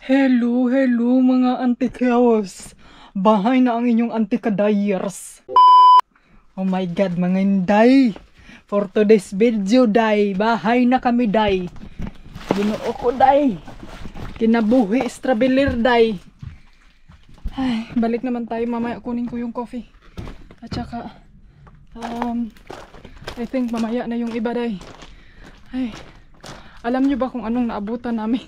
Hello, hello mga antikyaws. Bahay na ang inyong antikadayers. Oh my god mga inday. For today's video day, bahay na kami day. Ginoo ko day. Kinabuhi strawberry day. Ay, balik naman tayo mamaya, kunin ko yung coffee. At saka I think mamaya na yung iba day. Ay, alam nyo ba kung anong naabutan namin?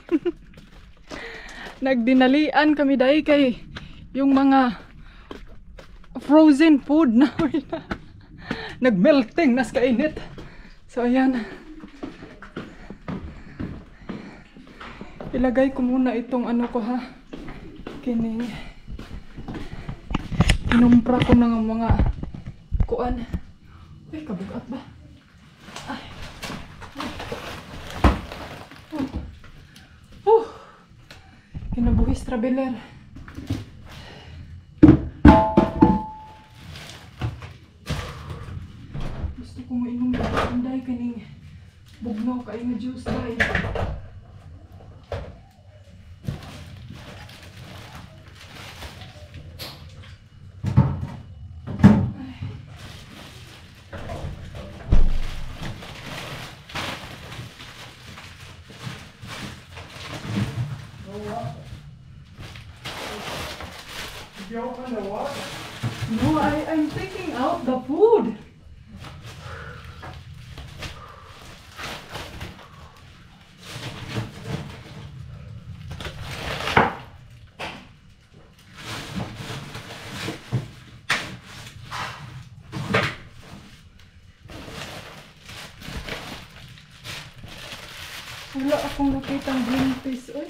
Nagdinalian kami dahil kay yung mga frozen food na nagmelting, nas kainit. So ayan, ilagay ko muna itong ano ko ha, kining kinumpra ko ng mga kuan. Ay, kabugat ba? Ay. Kinabuhi strawberry. Gusto ko mainom dahil kaning bugnaw kayo nga juice dahil. No, I'm taking out the food. Wala akong nakitang green peas, oy.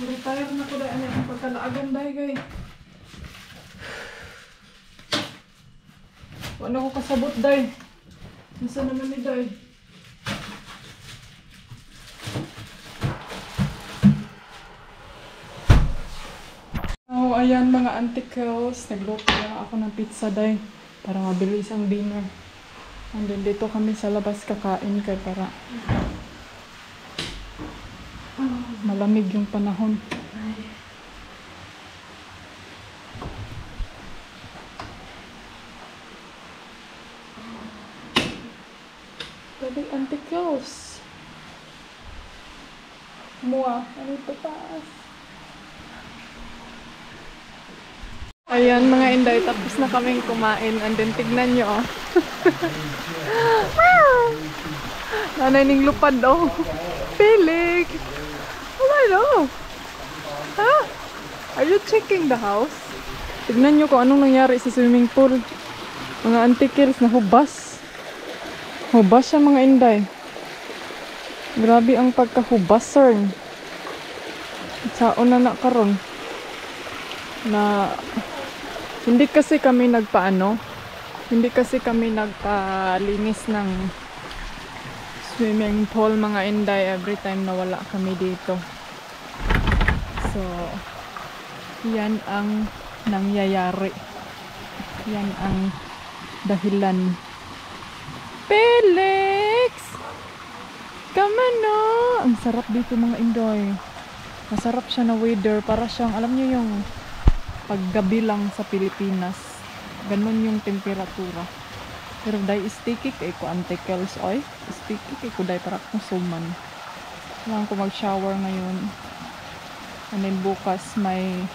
Retire na ko dahil ano yung pagkalaagan dahil kay wala ko kasabot dahil nasa naman ni dahil. Oh, ayan mga antikos, nagluto na ako ng pizza dahil para mabilis ang dinner. And then dito kami sa labas kakain kay para malamig yung panahon. Pwede antikos. Mua, ano ito taas? Ayan mga inday, tapos na kaming kumain. And then tignan nyo oh. Nanay ning lupad oh. Pilig! Oh my no! Huh? Are you checking the house? Tignan nyo kung anong nangyari sa swimming pool. Mga antikils na hubas. Hubas siya mga inday. Grabe ang pagkahubas sir. Saon na nakaroon. Na hindi kasi kami nagpalinis ng swimming pool mga inday every time na wala kami dito. So yan ang nangyayari. Yan ang dahilan. Felix! Come on no! Ang sarap dito mga inday. Masarap siya na weather. Para siyang, alam niyo yung paggabi lang sa Pilipinas. Ganon yung temperatura. Pero dahil sticky kay ko antikels oy. Sticky kay ko dahil para akong suman. Kailangan ko mag-shower ngayon. And then bukas may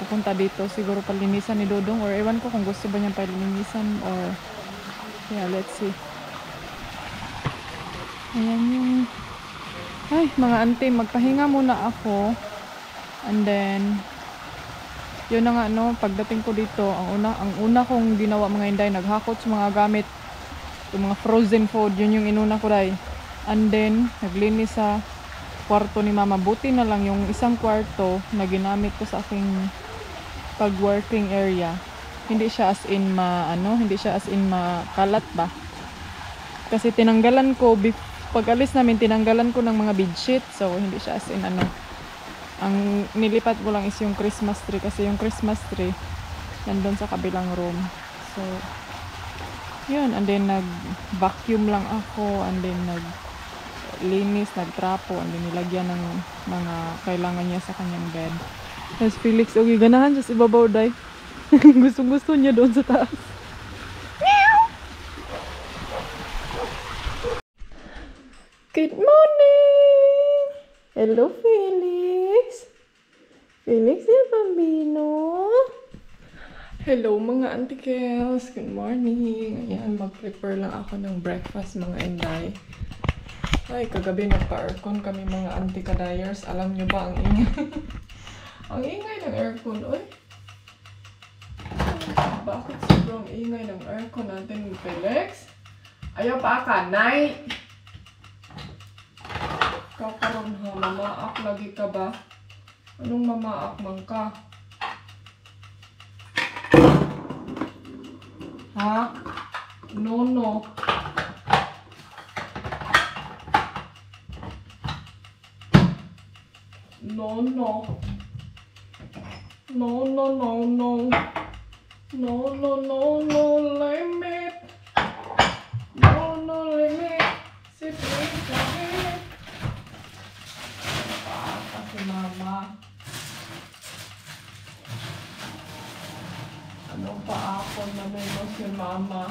pupunta dito. Siguro palinisan ni Dodong. Or ewan ko kung gusto ba niyang palinisan. Or yeah, let's see. Ayan yung ay, mga auntie, magpahinga muna ako. And then yun na nga no, pagdating ko dito, ang una kong ginawa mga inday, naghakot sa mga gamit, yung mga frozen food, yun yung inuna ko day. And then naglinis sa kwarto ni mama. Buti na lang yung isang kwarto na ginamit ko sa aking pag working area. Hindi siya as in hindi siya as in makalat ba. Kasi tinanggalan ko pag alis namin, tinanggalan ko ng mga bedsheet. So hindi siya as in ang nilipat ko lang is yung Christmas tree, kasi yung Christmas tree nandun sa kabilang room. So yun, and then nag-vacuum lang ako, and then naglinis, nagtrapo, and then nilagyan ng mga kailangan niya sa kanyang bed. Tapos Felix, okay, ganahan siya sa ibabaw, day. Gusto niya doon sa taas. Good morning! Hello, Felix! Felix yung Bambino! Hello, mga antikels! Good morning! Ayan, mag-prepare lang ako ng breakfast, mga inday. Ay, kagabi nagpa-aircon kami, mga antikadayers. Alam nyo ba ang ingay? Ang ingay ng aircon, oy! Bakit sobrang ingay ng aircon natin, Felix? Ayaw pa ka, night! Kakaroon ha, mamaak lagi ka ba? Anong mamaak man ka? Ha? No. No. Limit. No, limit. Sit limit. Kasi mama. Ano pa ako na meron si mama?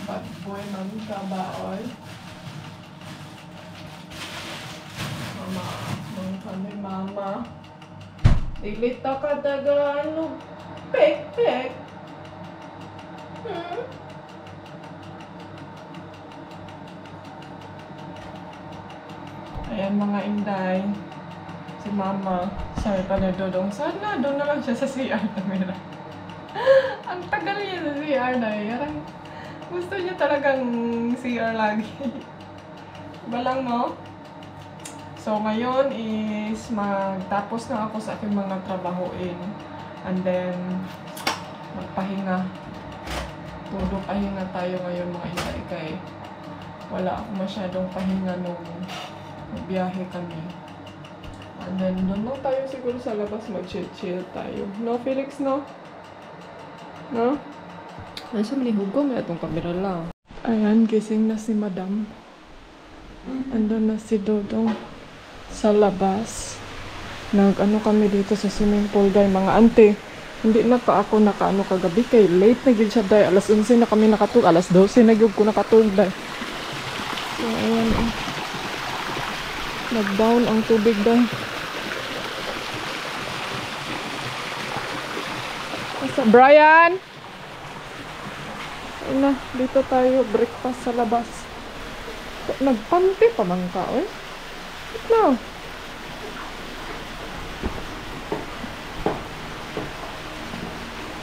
Bad boy man ka ba, oy? Mama, man kami mama. Dilita ka daga, ano? Pek. Ayan, mga inday. Si mama. Sorry pa na dodong. Sana doon na lang siya sa CR namin. Ang tagal niya sa CR na yan. Gusto niya talagang CR lagi. Iba lang, no? So, ngayon is magtapos na ako sa aking mga trabahoin. And then, magpahinga. Tulog pahinga tayo ngayon, mga inday. Kaya wala ako masyadong pahinga nung biyahe kami. And then, doon lang tayo siguro sa labas, mag-chill tayo. No, Felix, no? No? Nasa manihugong, may atong kamera lang. Ayan, gising na si Madam. Andun na si Dodong sa labas. Nag-ano kami dito sa swimming pool, day, mga ante. Hindi na pa ako nakaano kagabi, kay late na gid siya, day. Alas 11 na kami nakatulog, alas 12 na gid ko nakatulog, day. So, ayan, nag-down ang tubig, day. Brian! Ayun na, dito tayo, breakfast sa labas. Nagpanti pa man ka, oy. No.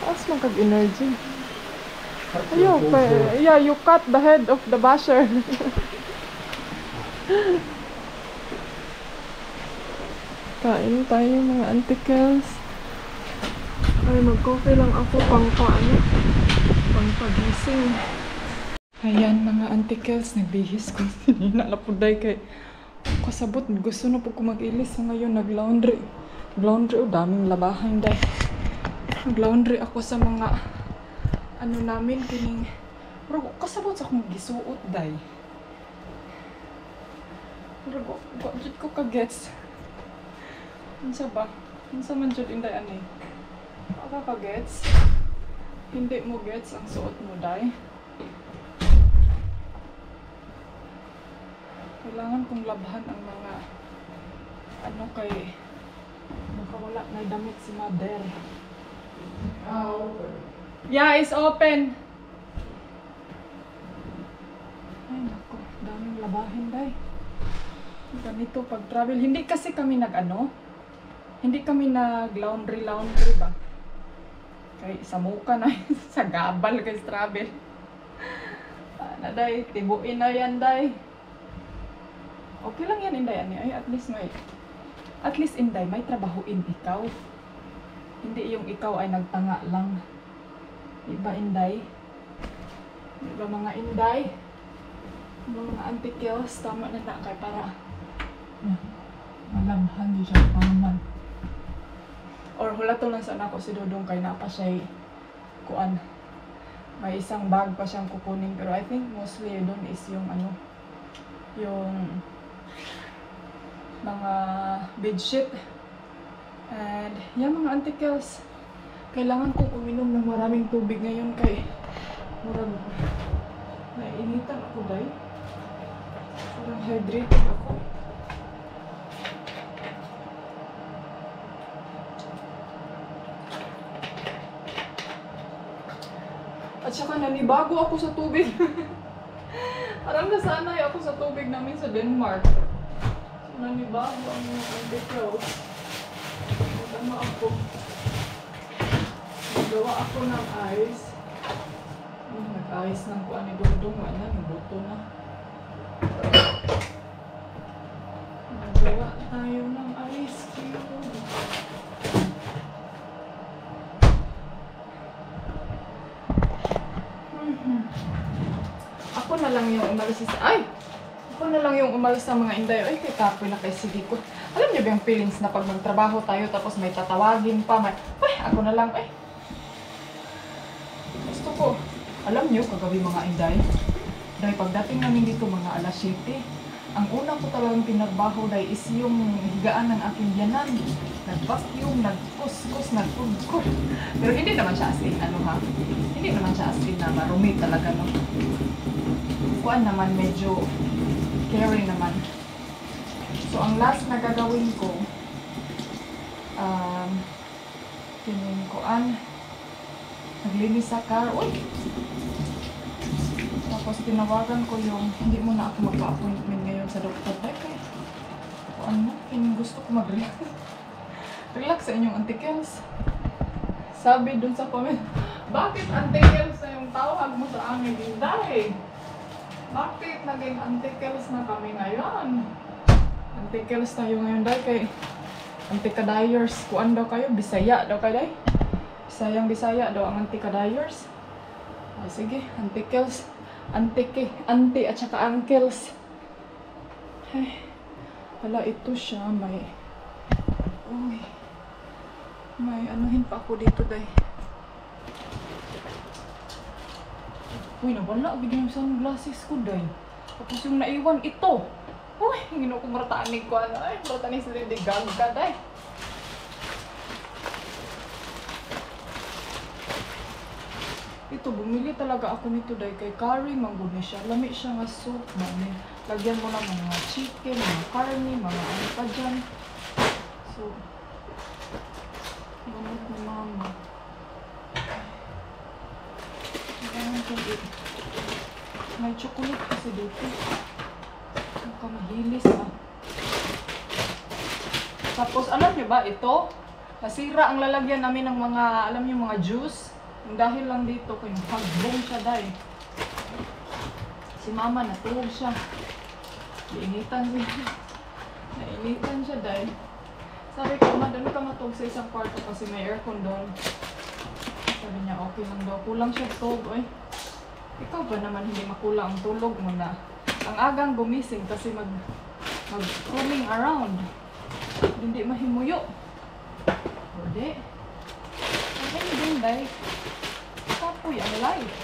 As man kag-energy. Ayaw, yeah, you cut the head of the basher. Kain tayo, mga antikels. Ay, mag-coffee lang ako pang pagising. Ayan, mga antikels, nagbihis ko. Sinina na po day kay kasabot. Gusto na po ko mag-ilis. So ngayon, nag-laundry. Daming labahan day. Nag-laundry ako sa mga ano namin, kining pero kasabot sa akong gisuot day. Pero jud ko ka-gets. Unsa ba? Unsa man jud inday ani? Ka gets? Hindi mo gets ang suot mo, day. Kailangan kong labhan ang mga ano kay nakawala na damit si mother. Yeah, it's open. Ay nako, daming labahin, day. Ganito pag travel, hindi kasi kami hindi kami nag-laundry ba? Kay sa muka na sa gabal kay travel. Na day, tibuin na yan, day. Okay lang yan, inday ani. Ay, at least inday may trabahuin ikaw. Hindi yung ikaw ay nagtanga lang. Diba, Inday? Diba, mga Inday? Mga antikils, tama na kay para malamhan di siya taman. Or hulato lang sana ako si Dodong kay napa siya kuan. May isang bag pa siyang kukunin pero I think mostly doon is yung ano, yung mga bedsheet. And yung mga antikils, kailangan kong uminom ng maraming tubig ngayon kay murag naiinitan ako dahil. Parang hydrated ako. At saka nanibago ako sa tubig. Parang nasanay ako sa tubig namin sa Denmark. So nanibago ang mga antikils. Tama ako. Nagawa ako ng ice. Nag-ice ng kuan ni Dodong. Wala, nabuto na. Nagawa tayo ng ice cube. Ako na lang yung umalis Ako na lang yung umalis sa mga Inday. Ay, kay kapoy na kay sige ko. Alam niyo ba yung feelings na pag magtrabaho tayo tapos may tatawagin pa, ako na lang, gusto ko. Alam niyo, kagabi mga Inday, dahil pagdating namin dito mga alas 7, ang una ko talagang pinagbaho dahil is yung higaan ng aking biyanan. Nag-vacuum, nag-kus-kus, nag-kus-kus. Pero hindi naman siya as in, hindi naman siya as in na marumi talaga, no? Kuan naman, medyo caring naman. So, ang last na gagawin ko, naglinis sa car. Uy! Tapos tinawagan ko yung, hindi mo na ako magpa-appointment ngayon sa doktor. Kaya, gusto ko mag-relax. Relax sa inyong antikils. Sabi dun sa comment, bakit antikils na yung tawag mo sa amin? Dahil, bakit naging antikils na kami ngayon? Antikils tayo ngayon dahil kay antikadayers. Kuan daw kayo? Bisaya daw kayo dahil? Bisaya daw ang antikadayers. Sige, antikils. Anti at saka uncles. Ay, wala ito siya. May anuhin pa ako dito dahil. Uy, nawala. Bigyan yung sunglasses ko dahil. Tapos yung naiwan ito. Uy, hindi ko maratanig ko. Maratanig sa Lady Gaga dahil. Ito, bumili talaga ako nito dahil kay curry, mangguni siya. Lami siya nga soup, mami. Lagyan mo lang mga chicken, mga karni, mga ano pa dyan. So, gamot ni mama. May chocolate kasi dito. Mahilis ah. Tapos, alam nyo ba, ito? Nasira ang lalagyan namin ng mga, alam nyo, mga juice. Dahil lang dito, kung hagbong siya dahil. Si mama natulog siya. Nainitan siya dahil. Sabi ko, doon ka matulog sa isang kwarto kasi may aircon doon. Sabi niya, okay lang daw. Kulang siya tulog, oy. Ikaw ba naman hindi makulang ang tulog mo na? Ang agang gumising kasi mag-roaming around. Hindi mahimuyo. Hindi. Hindi din dahil. Kapoy ang life.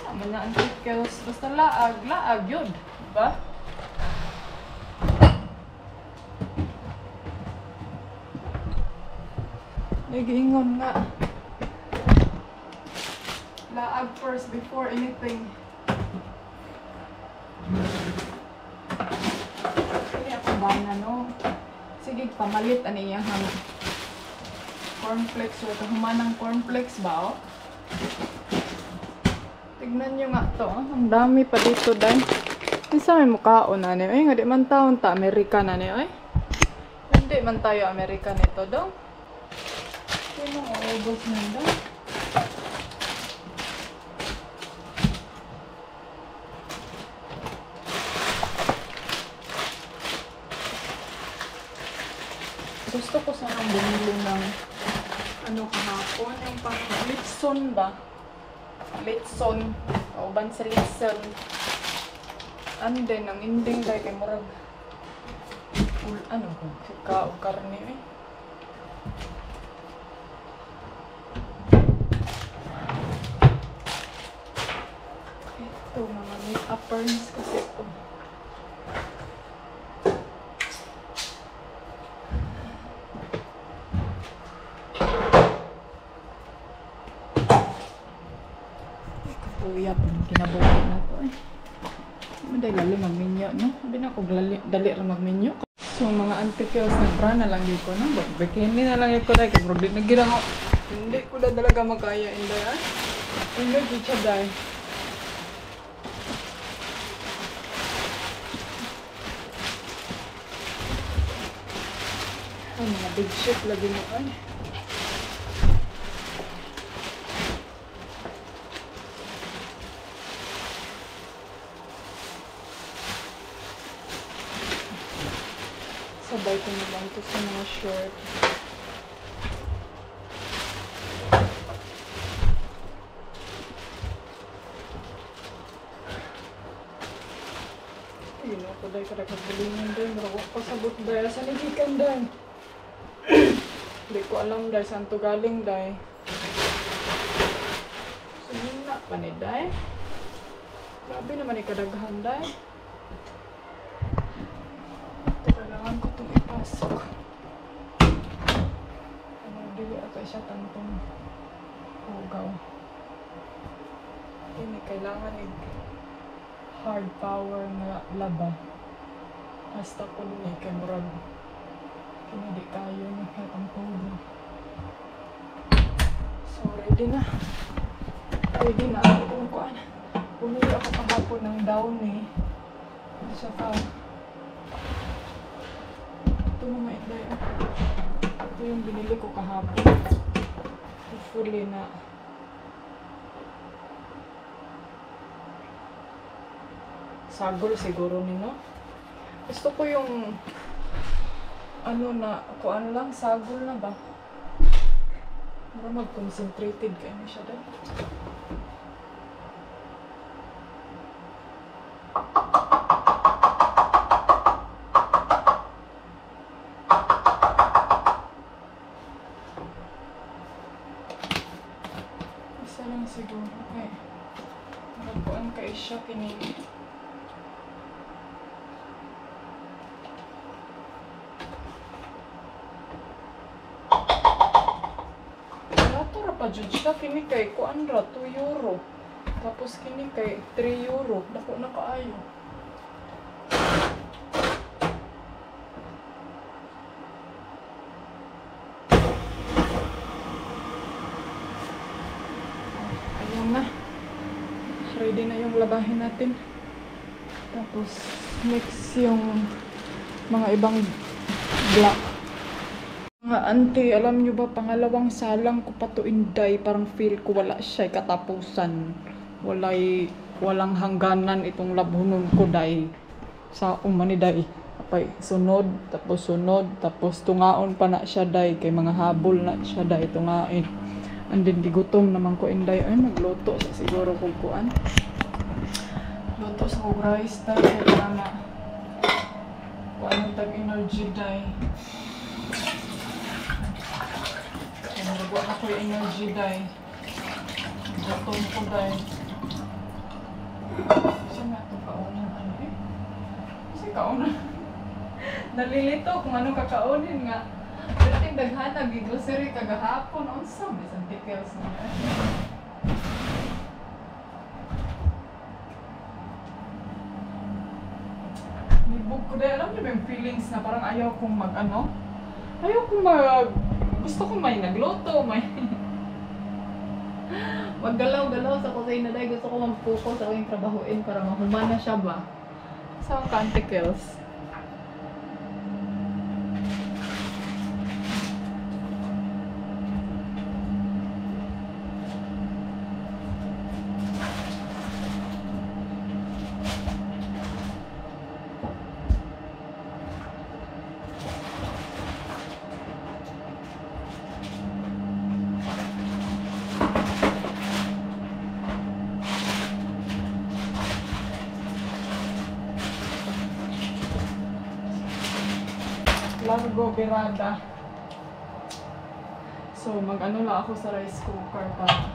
Naman na antikils. Basta laag yun. Diba? Nag-iingon nga. Laag first before anything. Kaya ako ba na no? Sige, pamalit ano iyang cornflakes o humanang cornflakes ba? Oh? Tignan nyo nga to. Ang dami pa dito dahil. Isa may mukhaon na niyo. Ay, nga di man taon ta. Amerika na niyo. Ay, hindi man tayo Amerika nito daw. Sino ang ubos na daw? Gusto ko sanang bumili ng ano kahapon, yung pang litson ba? Litson. Kauban sa litson. And then, ang ending dahil kay murag ano ko, sika o karne eh. Ito, mga make-uppers kasi ito. Kuya, kinabuhay na to eh. Maday lalo magminyo, no? Sabi na ko, dali rin magminyo. So, mga antikils na bra na lang yun ko, no? Bikini na lang yun ko dahil. Kaya di nagira ko. Hindi ko na talaga makaya. Hindi, ah. Hindi, di siya dahil. Ay, mga big shit lagi mo, ay. Sabay ko na lang ito sa mga short. Ayun ako dahil karagagalingan dahil. Marawak pa sabot dahil. Sa ligikan dahil. Hindi ko alam dahil saan to galing dahil. Sumina pa ni dahil. Grabe naman ikadaghan dahil. Kailangan ko itong ipasok. Ano, dili ako siya tantong hugaw. Hindi kailangan hard power nga laba. Basta ko din kay murag. Hindi kayo na katang pulo. So, ready na. Ready na ako kung kuan. Pumili ako kahapon ng downy. Siya pa. Ito mga inday. Ito yung binili ko kahapon. Hopefully na sagol siguro nino. Gusto ko yung ano na, kuan lang, sagol na ba? Para mag-concentrated kayo na siya dahil. Isa lang siguro. Okay. Magkuan kayo siya kinini. Judge ka kini kay kuan ra 2 euro. Tapos kini kay 3 euro. Dako na kaayo. Ayun na. Ready na yung labahin natin. Tapos mix yung mga ibang black. Mga auntie, alam nyo ba, pangalawang salang ko pa to inday, parang feel ko wala siya katapusan. Walang hangganan itong labhunon ko day. Sa umaniday. Apay, sunod, tapos tungaon pa na siya day. Kay mga habol na siya day, tungain. And then, gigutom naman ko inday. Ay, magluto sa siguro kung kuan. Luto sa kong rice day, kaya na kuan yung tag-energy day. Nagawa na ko yung energy dahil. Gutom ko dahil. Kasi nga ito kaunan ano eh. Kasi kaunan. Nalilito kung ano kakaunin nga. Pero ting daghanag, grocery kagahapon. Unsa may isang details na yan. Nibog ko dahil. Alam niyo ba yung feelings na parang ayaw kong mag-ano? Ayaw kong gusto ko may nagluto, may maggalaw-galaw sa kusina dahil gusto ko mag-focus sa aking trabahuin para mahumana siya ba sa canticles. Munggo berada. So, mag-ano lang ako sa rice cooker para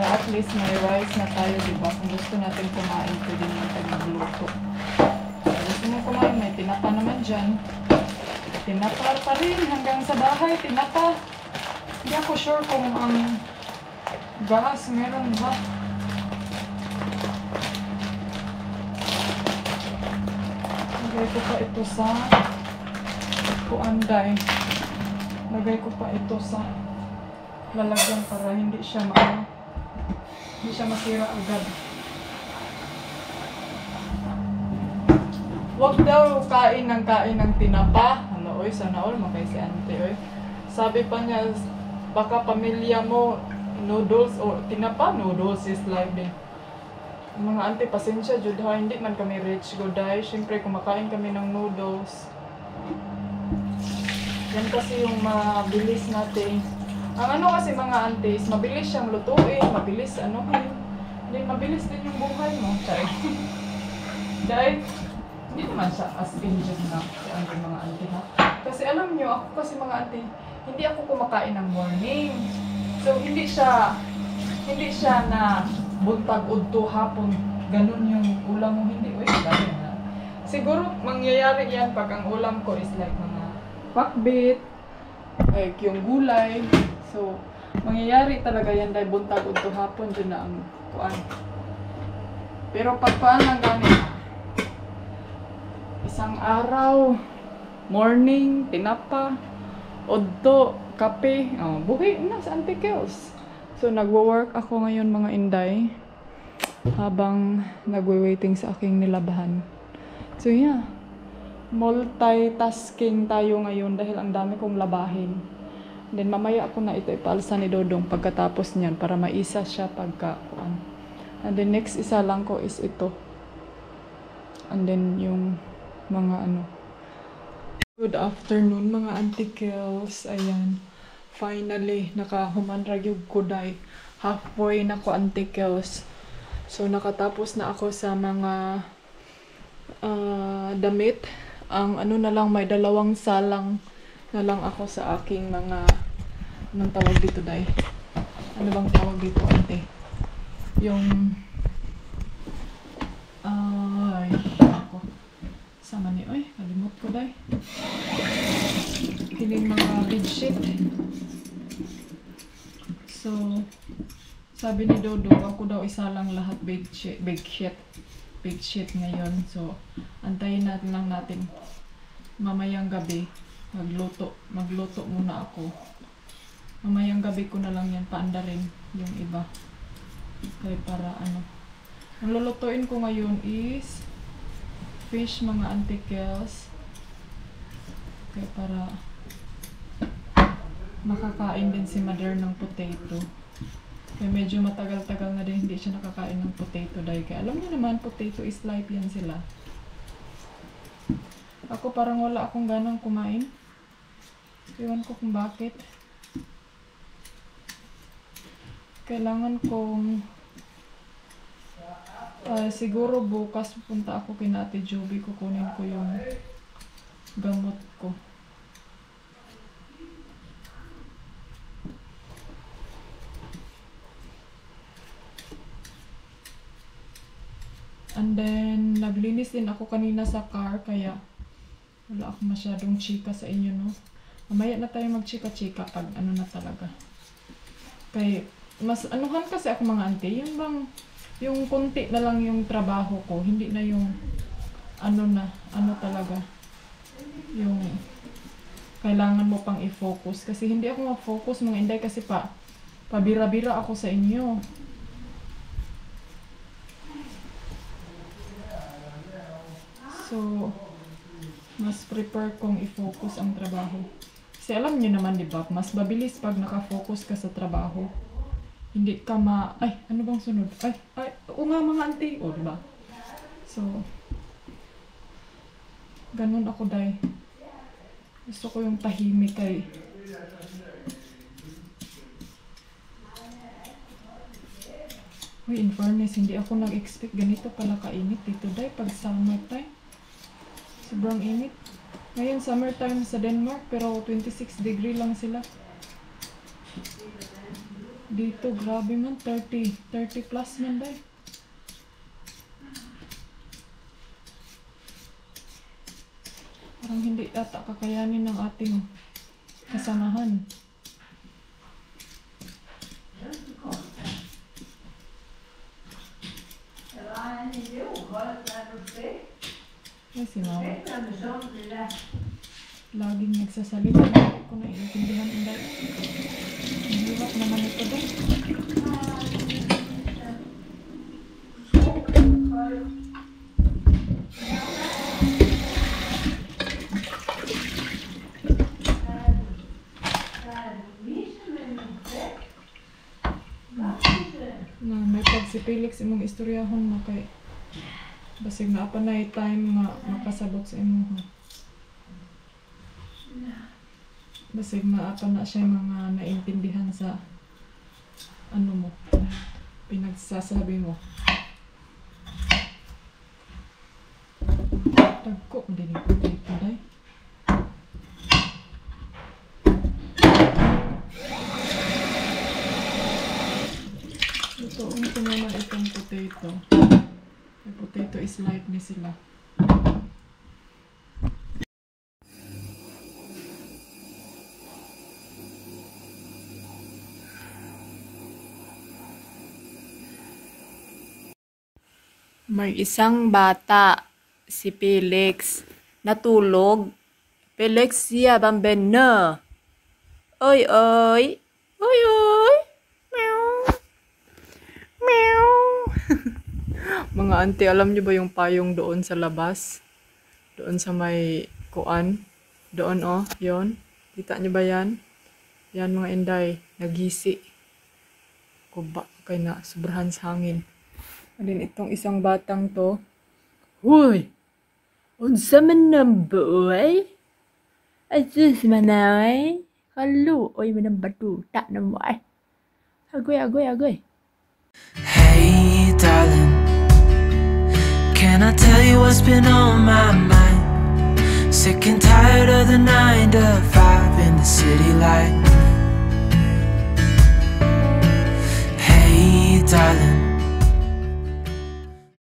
at least may rice na tayo, diba? Kung gusto natin kumain, pwede naman tayo magluto. Kung gusto mo kumain, may tinapa naman dyan. Tinapa pa rin hanggang sa bahay, tinapa. Hindi ako sure kung ang gas meron ba. Lagay ko pa ito sa kuanday. Lagay ko pa ito sa lalagyan para hindi siya masira agad. Huwag daw kain ng tinapa. Ano, oy, sana all makay si ante, oy. Sabi pa niya, baka pamilya mo, noodles o tinapa, noodles is life din. Mga ante, pasensya, jud ha, hindi man kami rich, goday. Siyempre, kumakain kami ng noodles. Yan kasi yung mabilis natin. Ang ano kasi mga aunties, mabilis siyang lutuin, mabilis Then mabilis din yung buhay mo. Dahil, hindi naman siya as injured na si auntie mga auntie ha. Kasi alam nyo, ako kasi mga auntie, hindi ako kumakain ng morning. So, hindi siya na buntag udto hapon. Ganun yung ulam mo, hindi. Uy, ganun na. Siguro, mangyayari yan pag ang ulam ko is like mga pakbit, like yung gulay. So, mangyayari talaga yan dahil buntag udto hapon, dyan na ang kuan. Pero pag paan lang ganit, isang araw, morning, tinapa, udto, kape, buhay na sa Auntie Kels. So, nagwo-work ako ngayon mga inday habang nagwe-waiting sa aking nilabahan. So, yeah. Multitasking tayo ngayon dahil ang dami kong labahin. Then, mamaya ako na ito ipaalsa ni Dodong pagkatapos niyan para maisa siya pagkakuan. And then, next isa lang ko is ito. And then, yung mga Good afternoon mga Auntie Kels. Ayan. Finally, nakahumanrag yung kuday. Halfway na ko Auntie Kels. So, nakatapos na ako sa mga damit. Ang na lang, may 2 salang na lang ako sa aking mga anong tawag dito, day? Ano bang tawag dito, Ante? Yung ay, ako. Sama ni, oy, kalimot ko, day. Kining mga bedsheet. So, sabi ni Dodo, ako daw isa lang lahat bedsheet ngayon. So, antayin natin lang natin mamayang gabi. Magluto muna ako. Mamayang gabi ko na lang yan paandarin yung iba. Kaya para ang lulutuin ko ngayon is fish mga Auntie Kels. Kaya para makakain din si Mother ng potato. Kaya medyo matagal-tagal na din hindi siya nakakain ng potato dahil kaya alam niyo naman potato is life yan sila. Ako parang wala akong ganang kumain. Ewan ko kung bakit. Kailangan kong siguro bukas pupunta ako kina Ate Joby, kukunin ko yung gamot ko. And then, naglinis din ako kanina sa car, kaya wala ako masyadong chika sa inyo, no? Mamaya na tayo magchika-chika pag na talaga. Kaya, mas anuhan kasi ako mga auntie, yung konti na lang yung trabaho ko, hindi na yung talaga, yung kailangan mo pang i-focus. Kasi hindi ako ma-focus mga inday kasi pabira-bira ako sa inyo. So, mas prefer kong i-focus ang trabaho. Kasi alam niyo naman, di ba? Mas mabilis pag naka-focus ka sa trabaho. Hindi ka ay, ano bang sunod? Oo nga mga auntie. O, di ba? So, ganun ako, day. Gusto ko yung tahimik kay. Uy, in fairness, hindi ako nag-expect ganito pala kainit dito dahil pag summertime. Sobrang init. Ngayon, summertime sa Denmark, pero 26 degree lang sila. Dito, grabe man, 30 plus man dahil. Parang hindi ata kakayanin ng ating kasamahan. Ay, si Mama. Laging nagsasalita. Hindi ko naiintindihan ang dahil. Ang hirap naman ito din. May pag si Felix imong istoryahon na kay basig na pa na time nga makasabot sa imo ha. Basig na pa na siya mga naintindihan sa ano mo pinagsasabi mo. Tagko din ito dito day. Lutuin ko naman itong potato. The potato is light ni sila. May isang bata, si Felix, natulog. Felix, siya bambena. Oy, oy. Oy, oy. Meow. Meow. Mga auntie, alam niyo ba yung payong doon sa labas? Doon sa may kuan? Doon oh, yon. Kita niyo ba yan? Yan mga inday, nagisi. Kuba, kay na, sobrahan sa hangin. Alin itong isang batang to. Hoy! Unsa man ng boy? Asus manay. Kalu, oy manang batuta na mo ay. Agoy, agoy, agoy. Hey darling, can I tell you what's been on my mind? Sick and tired of the 9 to 5 in the city light. Hey darling,